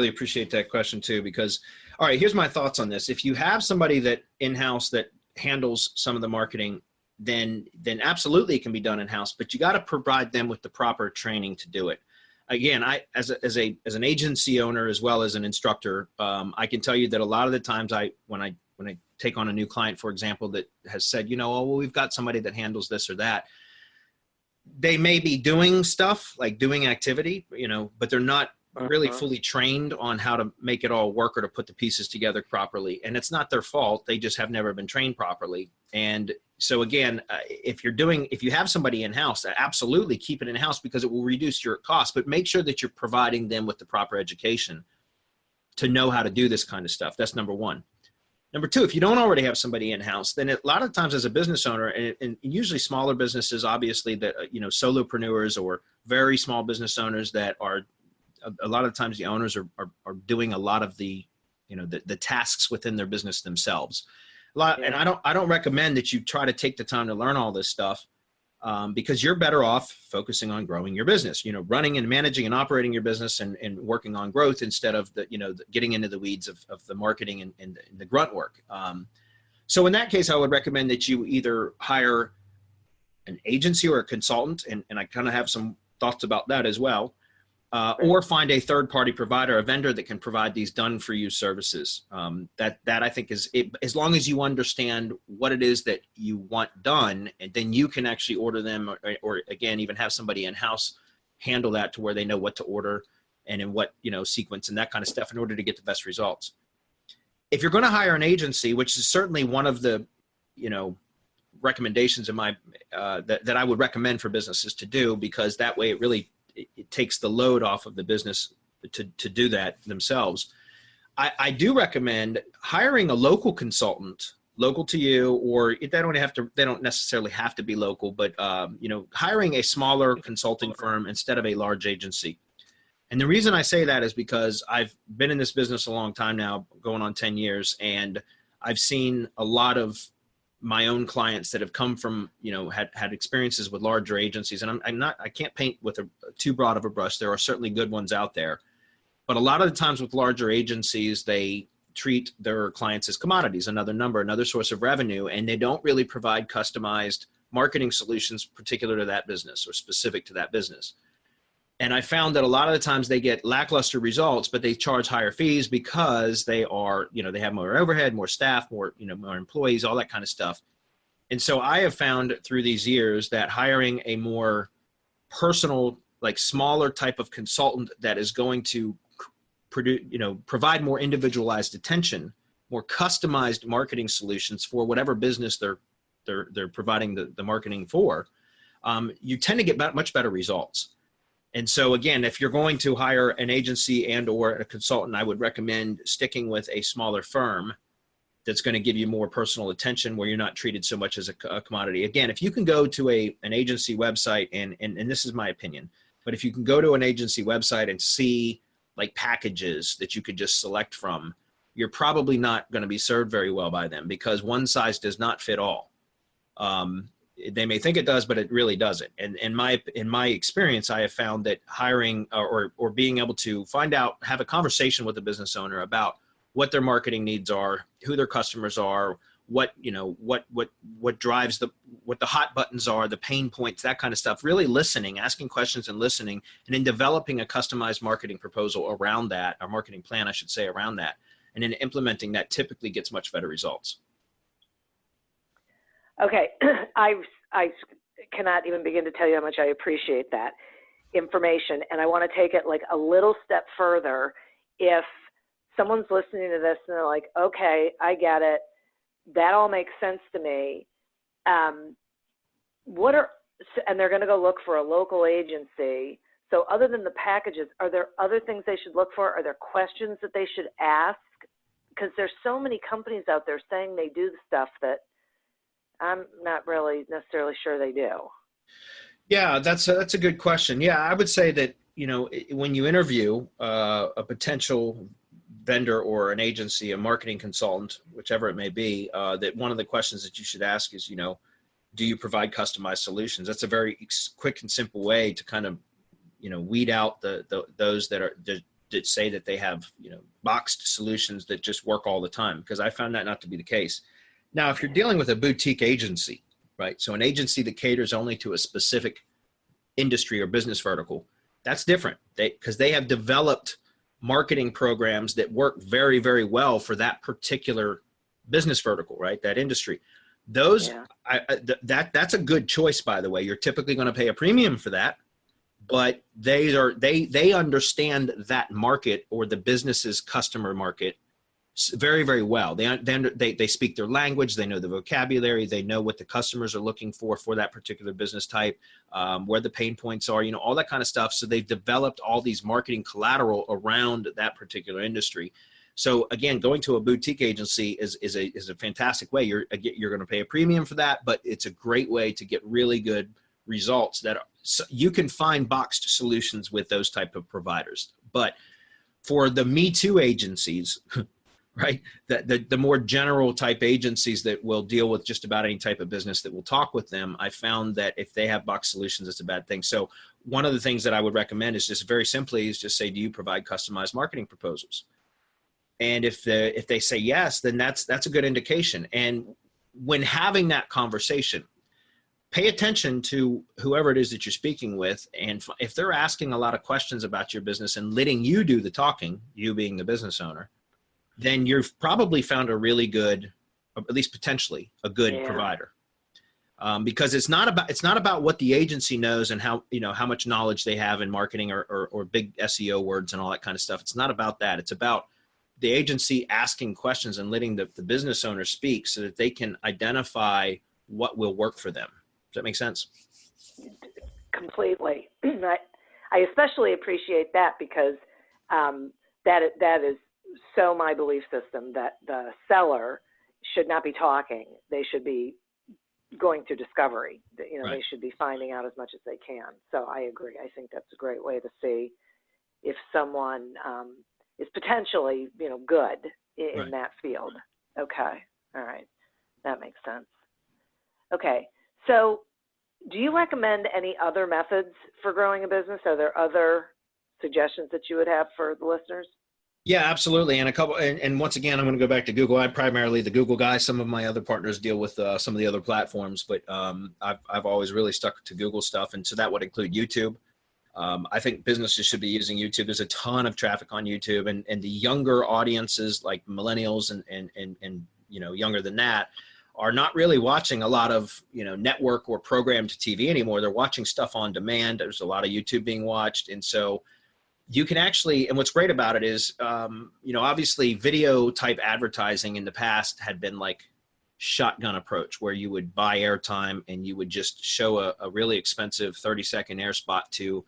appreciate that question too, because, all right, here's my thoughts on this. If you have somebody that in-house that handles some of the marketing, then absolutely it can be done in-house, but you got to provide them with the proper training to do it. Again, as an agency owner as well as an instructor, I can tell you that a lot of the times when I take on a new client, for example, that has said, we've got somebody that handles this or that, they may be doing stuff like doing activity, but they're not really fully trained on how to make it all work or to put the pieces together properly. And it's not their fault. They just have never been trained properly. And so again, if you have somebody in-house, absolutely keep it in-house because it will reduce your costs, but make sure that you're providing them with the proper education to know how to do this kind of stuff. That's number one. Number two, if you don't already have somebody in-house, then a lot of times as a business owner, and usually smaller businesses, obviously that, solopreneurs or very small business owners that are, a lot of times the owners are doing a lot of the tasks within their business themselves. And I don't recommend that you try to take the time to learn all this stuff because you're better off focusing on growing your business, running and managing and operating your business and working on growth instead of getting into the weeds of the marketing and the grunt work. So in that case, I would recommend that you either hire an agency or a consultant, and I kind of have some thoughts about that as well, or find a third-party provider, a vendor that can provide these done-for-you services. That I think is it, as long as you understand what it is that you want done, and then you can actually order them, or again, even have somebody in-house handle that to where they know what to order and in what sequence and that kind of stuff in order to get the best results. If you're going to hire an agency, which is certainly one of the recommendations in my that I would recommend for businesses to do, because that way it takes the load off of the business to do that themselves. I do recommend hiring a local consultant, local to you, or they don't necessarily have to be local, but hiring a smaller consulting firm instead of a large agency. And the reason I say that is because I've been in this business a long time now, going on 10 years, and I've seen a lot of my own clients that have come from, had experiences with larger agencies. And I can't paint with too broad of a brush. There are certainly good ones out there, but a lot of the times with larger agencies, they treat their clients as commodities, another source of revenue, and they don't really provide customized marketing solutions particular to that business or specific to that business. And I found that a lot of the times they get lackluster results, but they charge higher fees because they are, they have more overhead, more staff, more employees, all that kind of stuff. And so I have found through these years that hiring a more personal, like smaller type of consultant that is going to provide more individualized attention, more customized marketing solutions for whatever business they're providing the marketing for, you tend to get much better results. And so again, if you're going to hire an agency and or a consultant, I would recommend sticking with a smaller firm that's going to give you more personal attention, where you're not treated so much as a commodity. Again, if you can go to an agency website, and this is my opinion, but if you can go to an agency website and see like packages that you could just select from, you're probably not going to be served very well by them, because one size does not fit all. They may think it does, but it really doesn't. And in my experience, I have found that hiring or being able to have a conversation with a business owner about what their marketing needs are, who their customers are, what drives what the hot buttons are, the pain points, that kind of stuff. Really listening, asking questions and listening, and then developing a customized marketing proposal around that, or marketing plan, I should say, around that. And then implementing that typically gets much better results. Okay, I cannot even begin to tell you how much I appreciate that information, and I want to take it like a little step further. If someone's listening to this and they're like, okay, I get it, that all makes sense to me, and they're going to go look for a local agency. So other than the packages, are there other things they should look for? Are there questions that they should ask? Because there's so many companies out there saying they do the stuff that I'm not really necessarily sure they do. Yeah, that's a good question. Yeah, I would say that, when you interview a potential vendor or an agency, a marketing consultant, whichever it may be, that one of the questions that you should ask is, do you provide customized solutions? That's a very quick and simple way to kind of, weed out those that say that they have, boxed solutions that just work all the time, because I found that not to be the case. Now, if you're dealing with a boutique agency, right? So an agency that caters only to a specific industry or business vertical, that's different. Because they have developed marketing programs that work very, very well for that particular business vertical, right? That industry. Those, that's a good choice, by the way. You're typically going to pay a premium for that, but they understand that market, or the business's customer market, very, very well. They speak their language. They know the vocabulary. They know what the customers are looking for that particular business type, where the pain points are, all that kind of stuff. So they've developed all these marketing collateral around that particular industry. So again, going to a boutique agency is a fantastic way. You're going to pay a premium for that, but it's a great way to get really good results. You can find boxed solutions with those type of providers. But for the Me Too agencies, right, the more general type agencies that will deal with just about any type of business that will talk with them, I found that if they have box solutions, it's a bad thing. So one of the things that I would recommend is just very simply is just say, do you provide customized marketing proposals? And if they say yes, then that's a good indication. And when having that conversation, pay attention to whoever it is that you're speaking with. And if they're asking a lot of questions about your business and letting you do the talking, you being the business owner, then you've probably found a really good, at least potentially a good provider. Because it's not about what the agency knows and how much knowledge they have in marketing or big SEO words and all that kind of stuff. It's not about that. It's about the agency asking questions and letting the business owner speak so that they can identify what will work for them. Does that make sense? Completely. I especially appreciate that, because that is so my belief system, that the seller should not be talking. They should be going through discovery. Right. They should be finding out as much as they can. So I agree. I think that's a great way to see if someone is potentially, good in that field. Okay. All right. That makes sense. Okay. So do you recommend any other methods for growing a business? Are there other suggestions that you would have for the listeners? Yeah, absolutely. And and once again, I'm going to go back to Google. I'm primarily the Google guy. Some of my other partners deal with some of the other platforms, but I've always really stuck to Google stuff. And so that would include YouTube. I think businesses should be using YouTube. There's a ton of traffic on YouTube, and the younger audiences, like millennials and younger than that, are not really watching a lot of, network or programmed TV anymore. They're watching stuff on demand. There's a lot of YouTube being watched. And so you can actually, and what's great about it is, obviously video type advertising in the past had been like shotgun approach, where you would buy airtime and you would just show a really expensive 30-second air spot to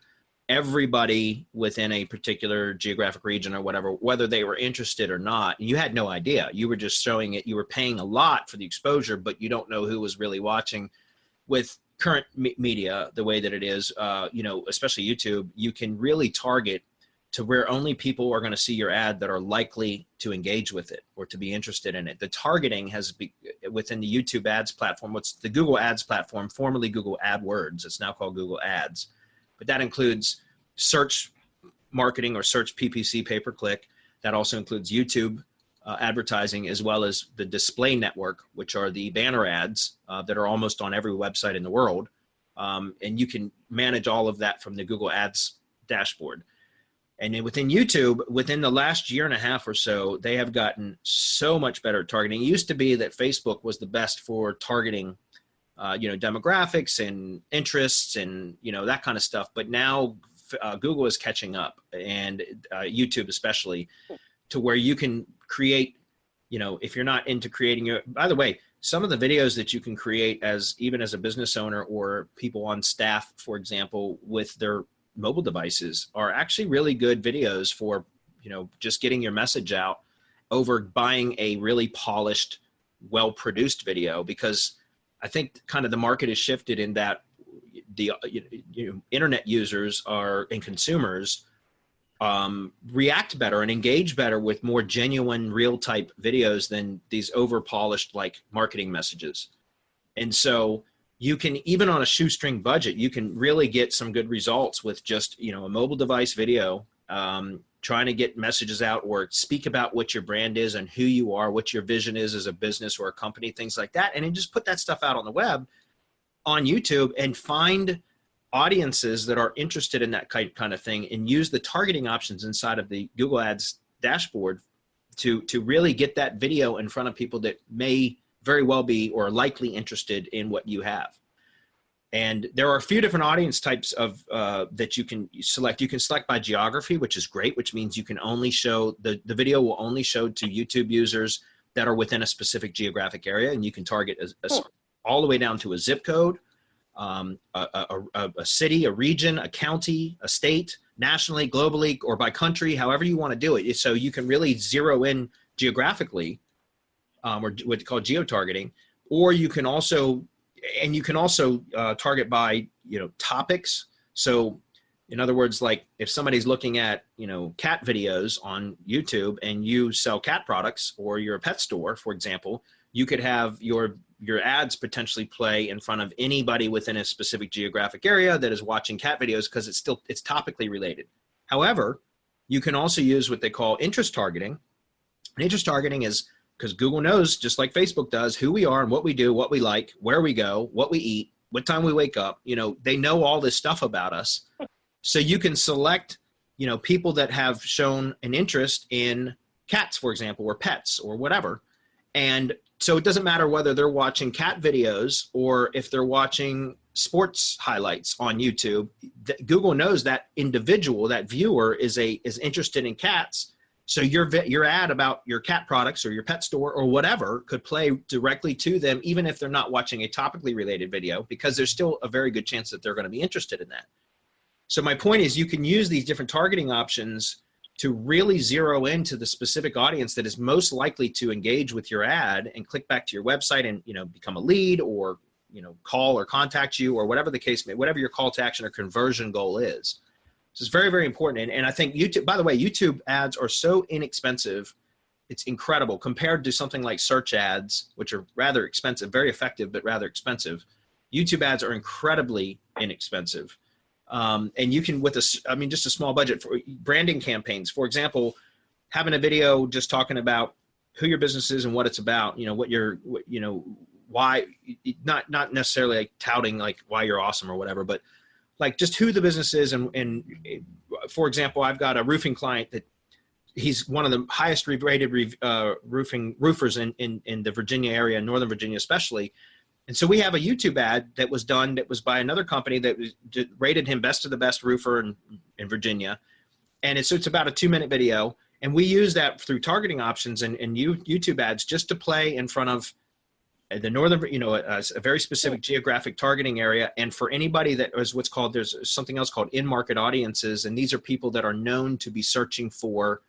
everybody within a particular geographic region or whatever, whether they were interested or not. And you had no idea. You were just showing it. You were paying a lot for the exposure, but you don't know who was really watching. With current media, the way that it is, especially YouTube, you can really target to where only people are going to see your ad that are likely to engage with it or to be interested in it. The targeting has within the YouTube ads platform, what's the Google ads platform, formerly Google AdWords. It's now called Google Ads. But that includes search marketing or search PPC, pay-per-click. That also includes YouTube advertising, as well as the display network, which are the banner ads that are almost on every website in the world. And you can manage all of that from the Google Ads dashboard. And then within YouTube, within the last year and a half or so, they have gotten so much better at targeting. It used to be that Facebook was the best for targeting demographics and interests and, that kind of stuff. But now Google is catching up, and YouTube especially, to where you can create, if you're not into creating by the way, some of the videos that you can create even as a business owner or people on staff, for example, with their mobile devices are actually really good videos for, just getting your message out over buying a really polished, well-produced video, because I think kind of the market has shifted in that the internet users and consumers react better and engage better with more genuine, real type videos than these over polished like marketing messages. And so you can, even on a shoestring budget, you can really get some good results with just, a mobile device video, trying to get messages out or speak about what your brand is and who you are, what your vision is as a business or a company, things like that. And then just put that stuff out on the web, on YouTube, and find audiences that are interested in that kind of thing, and use the targeting options inside of the Google Ads dashboard to really get that video in front of people that may very well be or likely interested in what you have. And there are a few different audience types of that you can select. You can select by geography, which is great, which means you can only show the video will only show to YouTube users that are within a specific geographic area, and you can target all the way down to a zip code, a city, a region, a county, a state, nationally, globally, or by country, however you want to do it. So you can really zero in geographically, or what's called geo-targeting, or you can also target by, topics. So in other words, like if somebody's looking at, cat videos on YouTube and you sell cat products, or you're a pet store, for example, you could have your ads potentially play in front of anybody within a specific geographic area that is watching cat videos, because it's topically related. However, you can also use what they call interest targeting. And interest targeting is because Google knows, just like Facebook does, who we are and what we do, what we like, where we go, what we eat, what time we wake up. They know all this stuff about us. So you can select, people that have shown an interest in cats, for example, or pets or whatever. And so it doesn't matter whether they're watching cat videos or if they're watching sports highlights on YouTube. Google knows that individual, that viewer is interested in cats. So your ad about your cat products or your pet store or whatever could play directly to them, even if they're not watching a topically related video, because there's still a very good chance that they're going to be interested in that. So my point is, you can use these different targeting options to really zero into the specific audience that is most likely to engage with your ad and click back to your website and, become a lead, or, call or contact you, or whatever the case may, whatever your call to action or conversion goal is. So it's very, very important. And I think YouTube, by the way, YouTube ads are so inexpensive. It's incredible compared to something like search ads, which are rather expensive, very effective, but rather expensive. YouTube ads are incredibly inexpensive. And you can, just a small budget for branding campaigns, for example, having a video just talking about who your business is and what it's about, why, not necessarily like touting like why you're awesome or whatever, but like just who the business is. And for example, I've got a roofing client that he's one of the highest rated roofers in the Virginia area, Northern Virginia especially. And so we have a YouTube ad that was by another company that rated him best of the best roofer in Virginia. And it's about a 2-minute video. And we use that through targeting options and YouTube ads just to play in front of the northern, a very specific geographic targeting area. And for anybody that is what's called, there's something else called in-market audiences. And these are people that are known to be searching for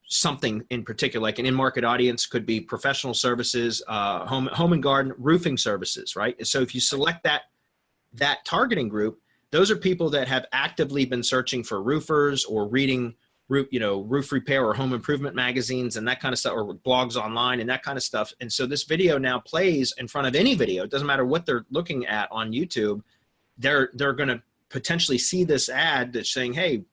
something in particular. Like an in-market audience could be professional services, home and garden, roofing services, right? So if you select that targeting group, those are people that have actively been searching for roofers or reading roof repair or home improvement magazines and that kind of stuff, or blogs online and that kind of stuff. And so this video now plays in front of any video. It doesn't matter what they're looking at on YouTube. They're going to potentially see this ad that's saying, hey,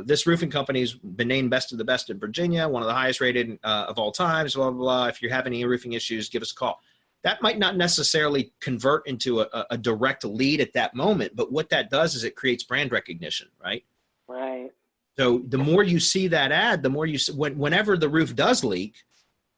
this roofing company's been named best of the best in Virginia, one of the highest rated of all times, blah, blah, blah. If you have any roofing issues, give us a call. That might not necessarily convert into a direct lead at that moment, but what that does is it creates brand recognition, right? Right. So the more you see that ad, the more you see, whenever the roof does leak,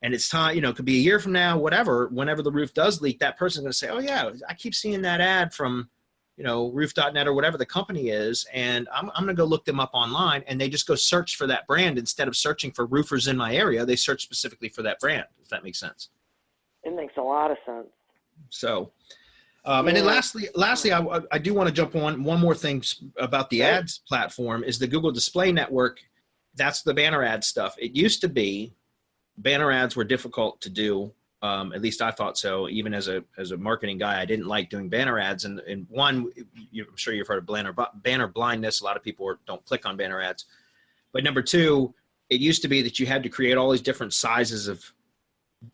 and it's time, it could be a year from now, whatever, whenever the roof does leak, that person's going to say, oh yeah, I keep seeing that ad from, roof.net or whatever the company is. And I'm going to go look them up online, and they just go search for that brand instead of searching for roofers in my area. They search specifically for that brand, if that makes sense. It makes a lot of sense. So, and then lastly, I do want to jump on one more thing about the ads platform is the Google Display Network. That's the banner ad stuff. It used to be banner ads were difficult to do. At least I thought so. Even as a marketing guy, I didn't like doing banner ads. And one, I'm sure you've heard of banner blindness. A lot of people don't click on banner ads. But number two, it used to be that you had to create all these different sizes of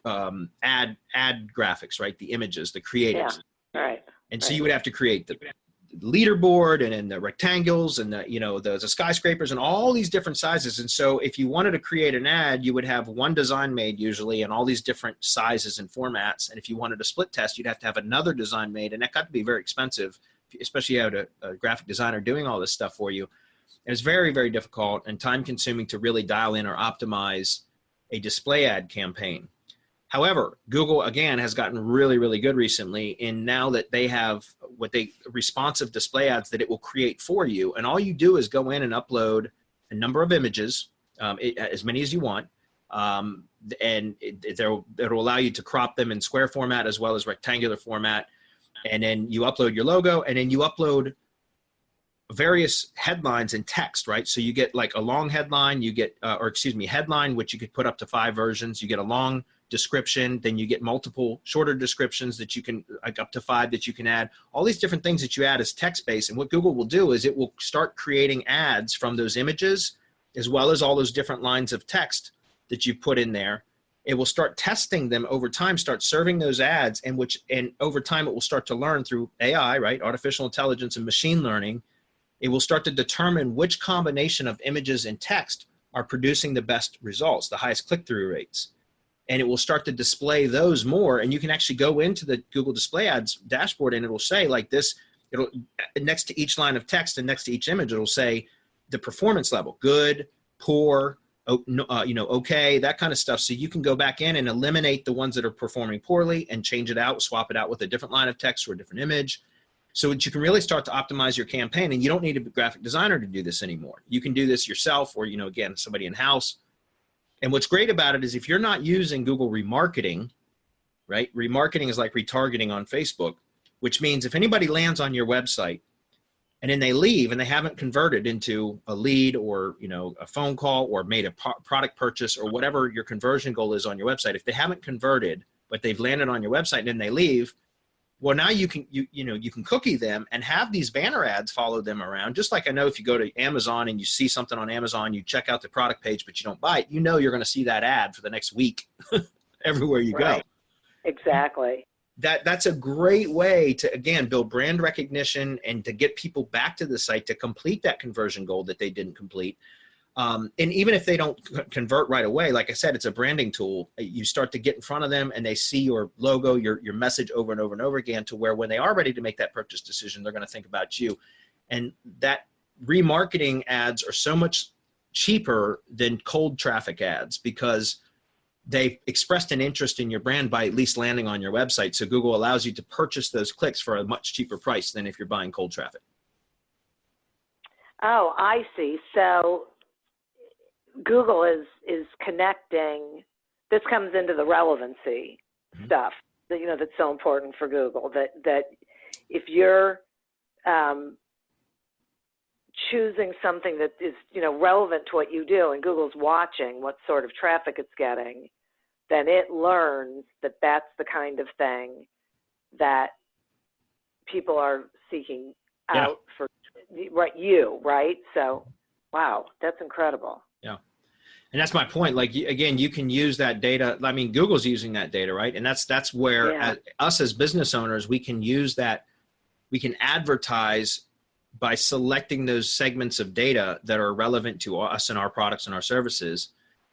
ad graphics, right? The images, the creatives. Yeah, right. And so you would have to create the leaderboard and then the rectangles and the skyscrapers and all these different sizes. And so if you wanted to create an ad, you would have one design made usually and all these different sizes and formats. And if you wanted a split test, you'd have to have another design made. And that got to be very expensive, especially if you had a graphic designer doing all this stuff for you. And it's very, very difficult and time consuming to really dial in or optimize a display ad campaign. However, Google, again, has gotten really, really good recently in now that they have responsive display ads that it will create for you. And all you do is go in and upload a number of images, as many as you want. And it'll allow you to crop them in square format as well as rectangular format. And then you upload your logo, and then you upload various headlines and text, right? So you get like a long headline, headline, which you could put up to 5 versions. You get a long description, then you get multiple shorter descriptions that you can, like up to 5 that you can add. All these different things that you add as text-based. And what Google will do is it will start creating ads from those images, as well as all those different lines of text that you put in there. It will start testing them over time, start serving those ads, and over time it will start to learn through AI, right? Artificial intelligence and machine learning. It will start to determine which combination of images and text are producing the best results, the highest click-through rates. And it will start to display those more. And you can actually go into the Google Display Ads dashboard, and it will say like this, it'll next to each line of text and next to each image, it'll say the performance level, good, poor, okay, that kind of stuff. So you can go back in and eliminate the ones that are performing poorly and change it out, swap it out with a different line of text or a different image. So that you can really start to optimize your campaign, and you don't need a graphic designer to do this anymore. You can do this yourself, or, again, somebody in-house. And what's great about it is if you're not using Google remarketing, right? Remarketing is like retargeting on Facebook, which means if anybody lands on your website and then they leave and they haven't converted into a lead or, a phone call or made a product purchase or whatever your conversion goal is on your website, if they haven't converted, but they've landed on your website and then they leave, well, now you can cookie them and have these banner ads follow them around. Just like I know if you go to Amazon and you see something on Amazon, you check out the product page, but you don't buy it, you're going to see that ad for the next week everywhere you go. Exactly. That's a great way to, again, build brand recognition and to get people back to the site to complete that conversion goal that they didn't complete. And even if they don't convert right away, like I said, it's a branding tool. You start to get in front of them and they see your logo, your message over and over and over again, to where when they are ready to make that purchase decision, they're going to think about you. And that remarketing ads are so much cheaper than cold traffic ads because they've expressed an interest in your brand by at least landing on your website. So Google allows you to purchase those clicks for a much cheaper price than if you're buying cold traffic. Oh, I see. So Google is connecting, this comes into the relevancy stuff that, that's so important for Google, that if you're choosing something that is, relevant to what you do, and Google's watching what sort of traffic it's getting, then it learns that that's the kind of thing that people are seeking out for, right? So, wow, that's incredible. Yeah. And that's my point. Like, again, you can use that data. I mean, Google's using that data, right? And that's where us as business owners, we can use that. We can advertise by selecting those segments of data that are relevant to us and our products and our services,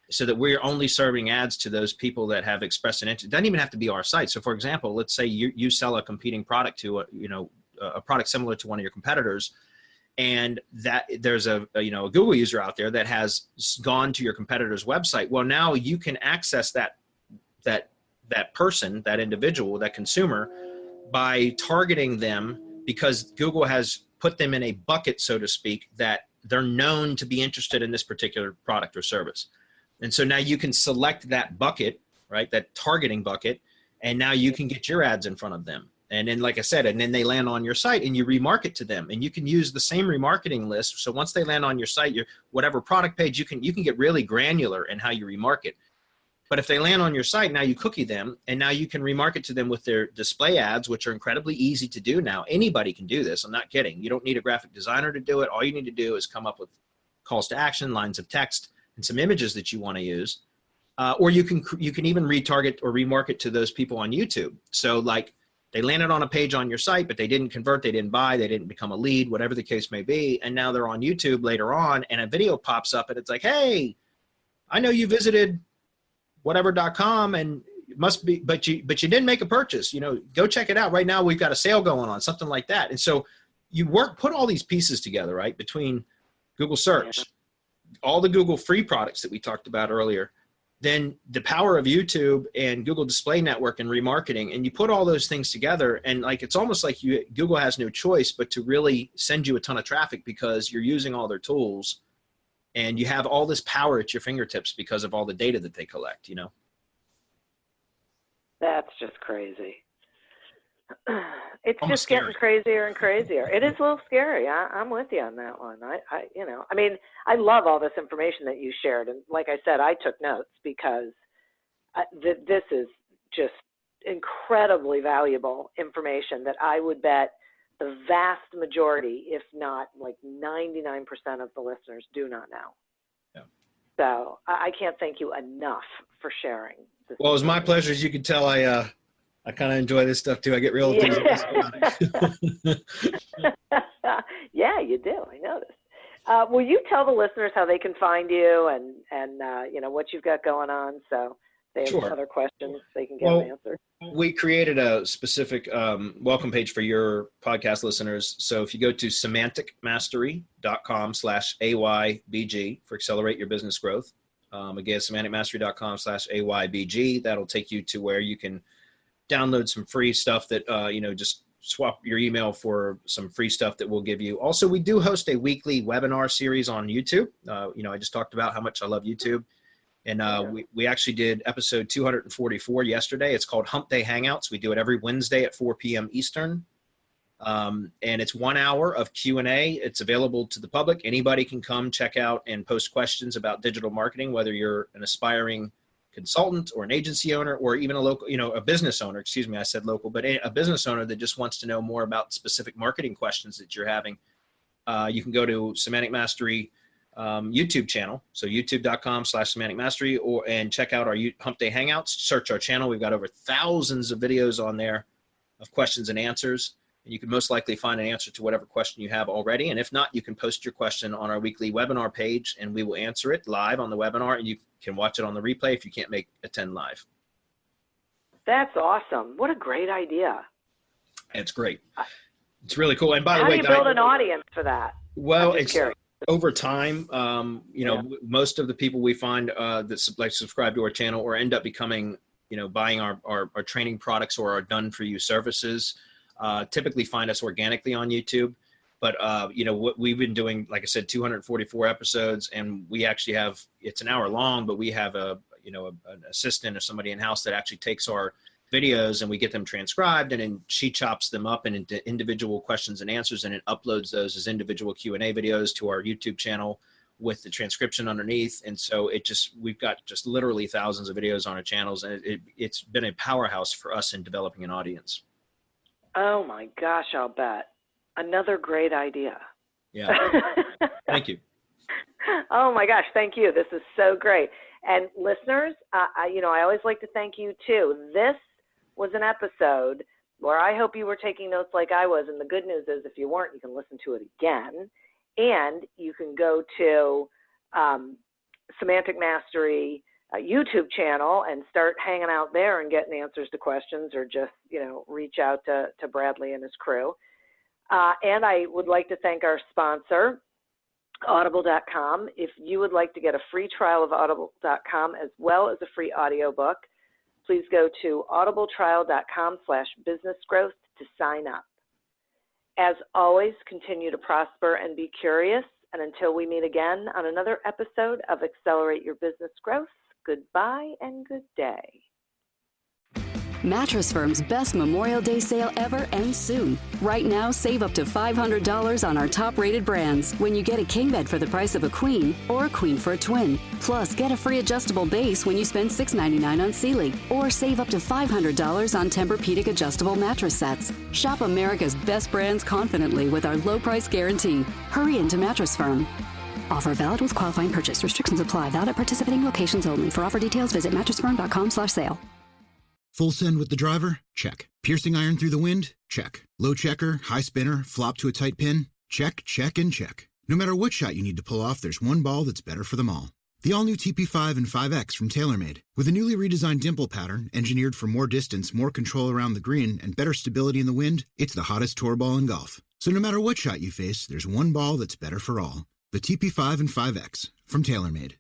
so that we're only serving ads to those people that have expressed an interest. It doesn't even have to be our site. So for example, let's say you sell a competing product to a product similar to one of your competitors, and that there's a Google user out there that has gone to your competitor's website. Well, now you can access that person, that individual, that consumer, by targeting them, because Google has put them in a bucket, so to speak, that they're known to be interested in this particular product or service. And so now you can select that bucket, right, that targeting bucket, and now you can get your ads in front of them. And then, like I said, and then they land on your site and you remarket to them, and you can use the same remarketing list. So once they land on your site, your whatever product page, you can get really granular in how you remarket. But if they land on your site, now you cookie them, and now you can remarket to them with their display ads, which are incredibly easy to do now. Anybody can do this. I'm not kidding. You don't need a graphic designer to do it. All you need to do is come up with calls to action, lines of text, and some images that you want to use. Or you can even retarget or remarket to those people on YouTube. So like, they landed on a page on your site, but they didn't convert, they didn't buy, they didn't become a lead, whatever the case may be. And now they're on YouTube later on, and a video pops up, and it's like, hey, I know you visited whatever.com, and it must be, but you didn't make a purchase. Go check it out. Right now we've got a sale going on, something like that. And so you put all these pieces together, right? Between Google search, all the Google free products that we talked about earlier, then the power of YouTube and Google Display Network and remarketing, and you put all those things together, and like, it's almost like Google has no choice but to really send you a ton of traffic, because you're using all their tools, and you have all this power at your fingertips because of all the data that they collect. That's just crazy. It's Almost just scary. getting crazier and crazier. It is a little scary. I'm with you on that one. I love all this information that you shared. And like I said, I took notes, because this is just incredibly valuable information that I would bet the vast majority, if not like 99% of the listeners, do not know. Yeah. So I can't thank you enough for sharing this. Well, it was my pleasure. As you can tell, I kind of enjoy this stuff too. I get real enthusiastic about it. Yeah, you do. I noticed. Will you tell the listeners how they can find you and what you've got going on, so they have other questions they can get them answered? We created a specific welcome page for your podcast listeners. So if you go to semanticmastery.com/AYBG for Accelerate Your Business Growth. Again, semanticmastery.com/AYBG. That'll take you to where you can download some free stuff that, just swap your email for some free stuff that we'll give you. Also, we do host a weekly webinar series on YouTube. I just talked about how much I love YouTube. And we actually did episode 244 yesterday. It's called Hump Day Hangouts. We do it every Wednesday at 4 p.m. Eastern. And it's 1 hour of Q&A. It's available to the public. Anybody can come check out and post questions about digital marketing, whether you're an aspiring consultant or an agency owner, or even a local, a business owner, excuse me, I said local, but a business owner that just wants to know more about specific marketing questions that you're having. You can go to Semantic Mastery YouTube channel. So youtube.com/Semantic Mastery, and check out our Hump Day Hangouts. Search our channel. We've got over thousands of videos on there of questions and answers. And you can most likely find an answer to whatever question you have already. And if not, you can post your question on our weekly webinar page, and we will answer it live on the webinar, and you can watch it on the replay if you can't attend live. That's awesome. What a great idea. It's great. It's really cool. And by the way, how do you build an audience for that? Well, it's over time. Most of the people we find that subscribe to our channel or end up becoming, buying our training products or our done-for-you services, typically find us organically on YouTube. But, what we've been doing, like I said, 244 episodes, and we actually have, it's an hour long, but we have an assistant or somebody in-house that actually takes our videos and we get them transcribed, and then she chops them up into individual questions and answers, and it uploads those as individual Q&A videos to our YouTube channel with the transcription underneath. And so we've got just literally thousands of videos on our channels, and it's been a powerhouse for us in developing an audience. Oh my gosh, I'll bet. Another great idea. Yeah. Thank you. Oh my gosh, thank you. This is so great. And listeners, I always like to thank you too. This was an episode where I hope you were taking notes like I was. And the good news is if you weren't, you can listen to it again. And you can go to Semantic Mastery YouTube channel and start hanging out there and getting answers to questions, or just, reach out to Bradley and his crew. And I would like to thank our sponsor, Audible.com. If you would like to get a free trial of Audible.com as well as a free audiobook, please go to audibletrial.com/businessgrowth to sign up. As always, continue to prosper and be curious. And until we meet again on another episode of Accelerate Your Business Growth, goodbye and good day. Mattress Firm's best Memorial Day sale ever ends soon. Right now, save up to $500 on our top-rated brands when you get a king bed for the price of a queen, or a queen for a twin. Plus, get a free adjustable base when you spend $6.99 on Sealy, or save up to $500 on Tempur-Pedic adjustable mattress sets. Shop America's best brands confidently with our low price guarantee. Hurry into Mattress Firm. Offer valid with qualifying purchase. Restrictions apply. Valid at participating locations only. For offer details, visit mattressfirm.com/sale. Full send with the driver? Check. Piercing iron through the wind? Check. Low checker, high spinner, flop to a tight pin? Check, check, and check. No matter what shot you need to pull off, there's one ball that's better for them all. The all-new TP5 and 5X from TaylorMade. With a newly redesigned dimple pattern, engineered for more distance, more control around the green, and better stability in the wind, it's the hottest tour ball in golf. So no matter what shot you face, there's one ball that's better for all. The TP5 and 5X from TaylorMade.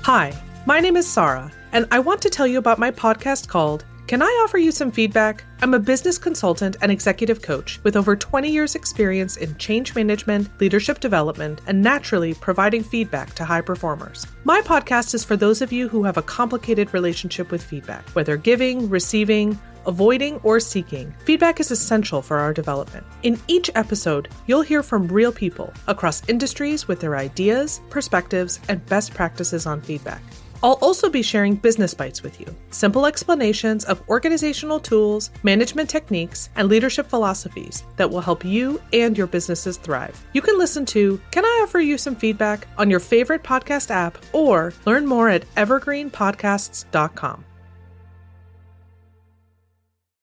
Hi, my name is Sarah, and I want to tell you about my podcast called Can I Offer You Some Feedback? I'm a business consultant and executive coach with over 20 years experience in change management, leadership development, and naturally providing feedback to high performers. My podcast is for those of you who have a complicated relationship with feedback, whether giving, receiving, avoiding, or seeking. Feedback is essential for our development. In each episode, you'll hear from real people across industries with their ideas, perspectives, and best practices on feedback. I'll also be sharing business bites with you, simple explanations of organizational tools, management techniques, and leadership philosophies that will help you and your businesses thrive. You can listen to Can I Offer You Some Feedback on your favorite podcast app, or learn more at evergreenpodcasts.com.